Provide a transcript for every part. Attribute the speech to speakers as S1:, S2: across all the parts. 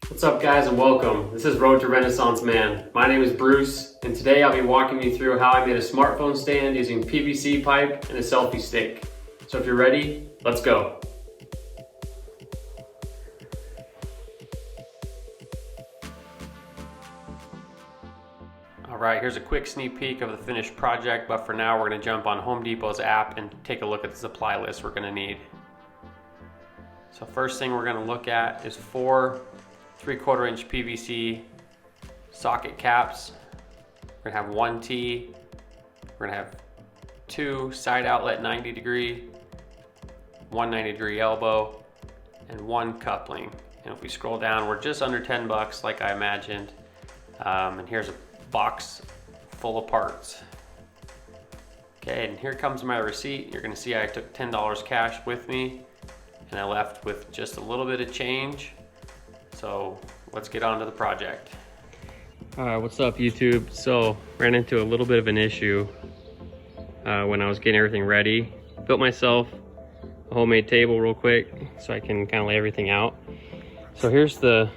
S1: What's up guys and welcome. This is Road to Renaissance Man. My name is Bruce and today I'll be walking you through how I made a smartphone stand using PVC pipe and a selfie stick. So if you're ready, let's go. Alright, here's a quick sneak peek of the finished project, but for now we're going to jump on Home Depot's app and take a look at the supply list we're going to need. So first thing we're going to look at is 4 3/4 inch PVC socket caps. We're going to have 1 T. We're going to have 2 side outlet 90 degree, 1 90 degree elbow, and 1 coupling. And if we scroll down, we're just under 10 bucks like I imagined. And here's a box full of parts. Okay, and here comes my receipt. You're going to see I took $10 cash with me and I left with just a little bit of change. So let's get on to the project. What's up YouTube? So ran into a little bit of an issue when I was getting everything ready. Built myself a homemade table real quick so I can kind of lay everything out. So here's the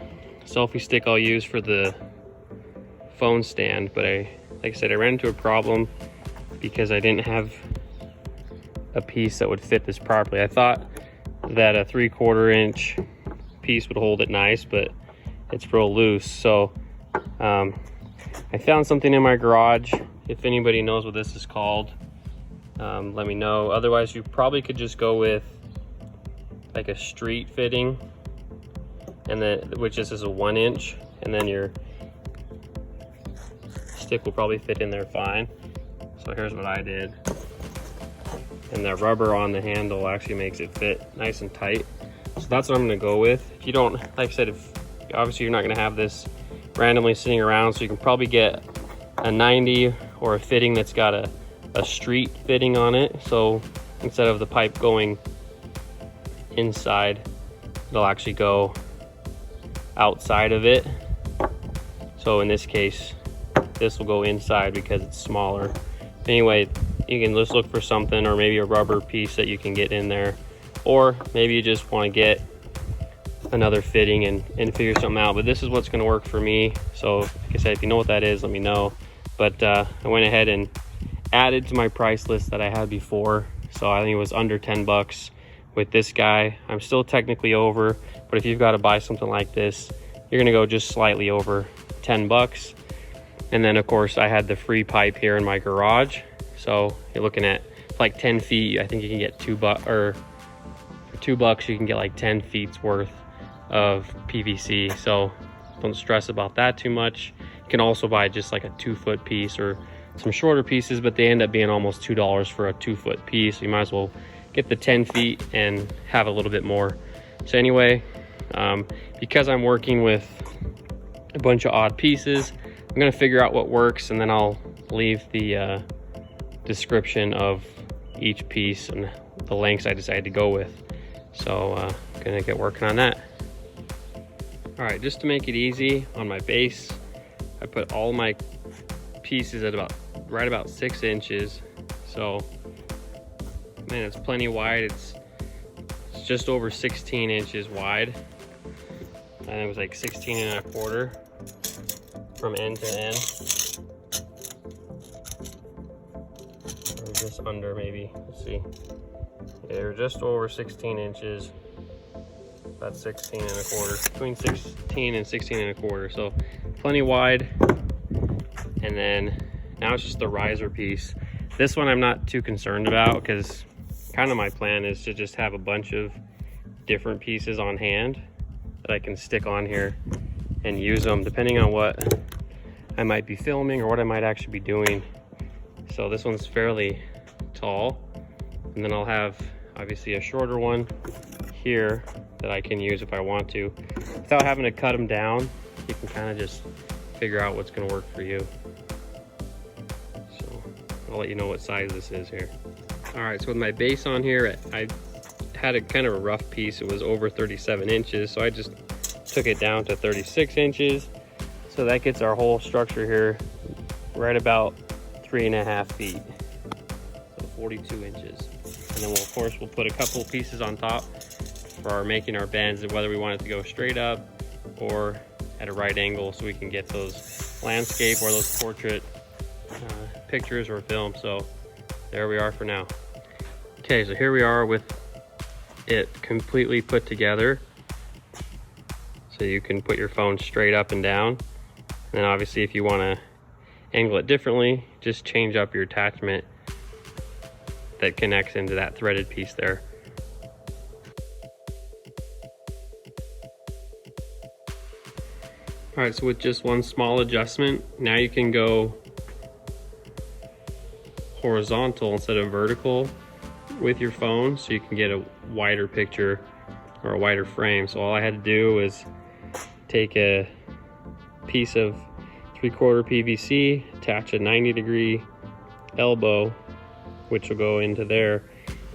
S1: selfie stick I'll use for the phone stand, but like I said, I ran into a problem because I didn't have a piece that would fit this properly. I thought that a 3/4 inch piece would hold it nice, but it's real loose. So I found something in my garage. If anybody knows what this is called, let me know. Otherwise you probably could just go with like a street fitting, and then which is a 1 inch, and then your stick will probably fit in there fine. So here's what I did, and the rubber on the handle actually makes it fit nice and tight. So that's what I'm going to go with. If you don't, like I said, if obviously you're not going to have this randomly sitting around, so you can probably get a 90 or a fitting that's got a street fitting on it. So instead of the pipe going inside, it'll actually go outside of it. So in this case, this will go inside because it's smaller. Anyway, you can just look for something, or maybe a rubber piece that you can get in there, or maybe you just want to get another fitting and figure something out. But this is what's going to work for me. So like I said, if you know what that is, let me know. But I went ahead and added to my price list that I had before, so I think it was under 10 bucks with this guy. I'm still technically over, but if you've got to buy something like this, you're going to go just slightly over 10 bucks. And then of course I had the free pipe here in my garage, so you're looking at like 10 feet. I think you can get $2 or for $2 you can get like 10 feet's worth of PVC, so don't stress about that too much. You can also buy just like a 2-foot piece or some shorter pieces, but they end up being almost $2 for a 2-foot piece, so you might as well get the 10 feet and have a little bit more. So anyway, because I'm working with a bunch of odd pieces, I'm gonna figure out what works, and then I'll leave the description of each piece and the lengths I decided to go with. So I'm gonna get working on that. All right, just to make it easy on my base, I put all my pieces at right about 6 inches. So man, it's plenty wide. It's just over 16 inches wide, and it was like 16.25 from end to end, or just under maybe. Let's see. Yeah, they're just over 16 inches. About 16.25, between 16 and 16.25. So plenty wide. And then now it's just the riser piece. This one I'm not too concerned about, because kind of my plan is to just have a bunch of different pieces on hand that I can stick on here and use them depending on what I might be filming or what I might actually be doing. So this one's fairly tall, and then I'll have obviously a shorter one here that I can use if I want to. Without having to cut them down, you can kind of just figure out what's going to work for you. So I'll let you know what size this is here. All right, so with my base on here, I had a kind of a rough piece. It was over 37 inches, so I just took it down to 36 inches. So that gets our whole structure here right about 3.5 feet, so 42 inches. And then of course we'll put a couple pieces on top for making our bends, and whether we want it to go straight up or at a right angle so we can get those landscape or those portrait pictures or film. So there we are for now. Okay, so here we are with it completely put together. So you can put your phone straight up and down. And then obviously if you want to angle it differently, just change up your attachment that connects into that threaded piece there. All right, so with just one small adjustment, now you can go horizontal instead of vertical with your phone, so you can get a wider picture or a wider frame. So all I had to do was take a piece of 3/4 PVC, attach a 90-degree elbow, which will go into there.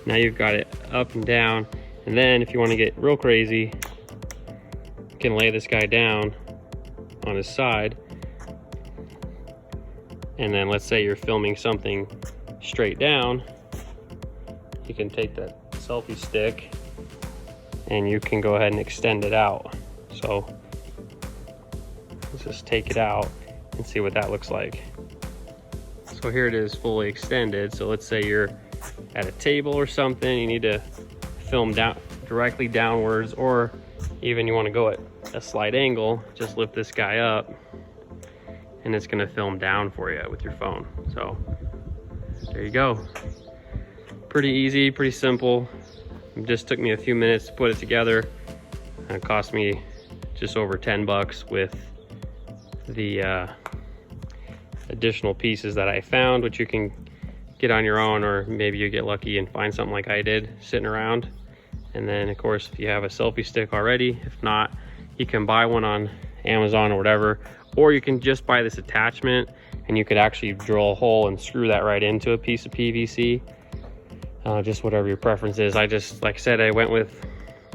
S1: Now you've got it up and down, and then if you want to get real crazy, you can lay this guy down on his side, and then let's say you're filming something straight down, you can take that selfie stick and you can go ahead and extend it out. So let's just take it out and see what that looks like. So here it is fully extended. So let's say you're at a table or something, you need to film down directly downwards, or even you want to go at a slight angle, just lift this guy up and it's going to film down for you with your phone. So there you go. Pretty easy, pretty simple. It just took me a few minutes to put it together. It cost me just over 10 bucks with the additional pieces that I found, which you can get on your own, or maybe you get lucky and find something like I did sitting around. And then of course, if you have a selfie stick already, if not, you can buy one on Amazon or whatever, or you can just buy this attachment and you could actually drill a hole and screw that right into a piece of PVC. Just whatever your preference is. I just, like I said, I went with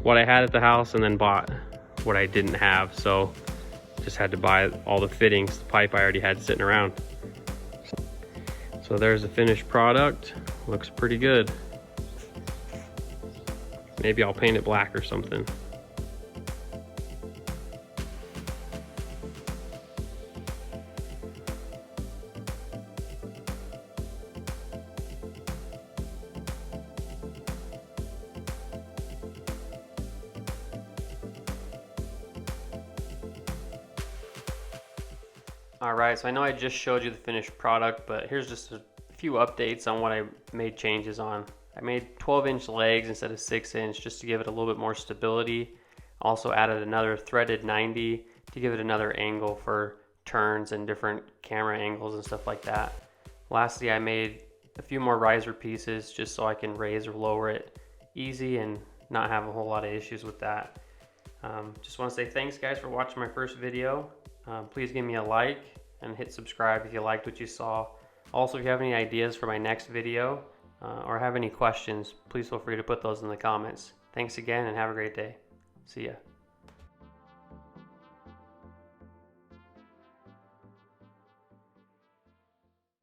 S1: what I had at the house and then bought what I didn't have. So just had to buy all the fittings, the pipe I already had sitting around. So there's the finished product. Looks pretty good. Maybe I'll paint it black or something. All right, so I know I just showed you the finished product, but here's just a few updates on what I made changes on. I made 12-inch legs instead of 6-inch just to give it a little bit more stability. Also added another threaded 90 to give it another angle for turns and different camera angles and stuff like that. Lastly, I made a few more riser pieces just so I can raise or lower it easy and not have a whole lot of issues with that. Just want to say thanks guys for watching my first video. Please give me a like and hit subscribe if you liked what you saw. Also, if you have any ideas for my next video or have any questions, please feel free to put those in the comments. Thanks again and have a great day. See ya.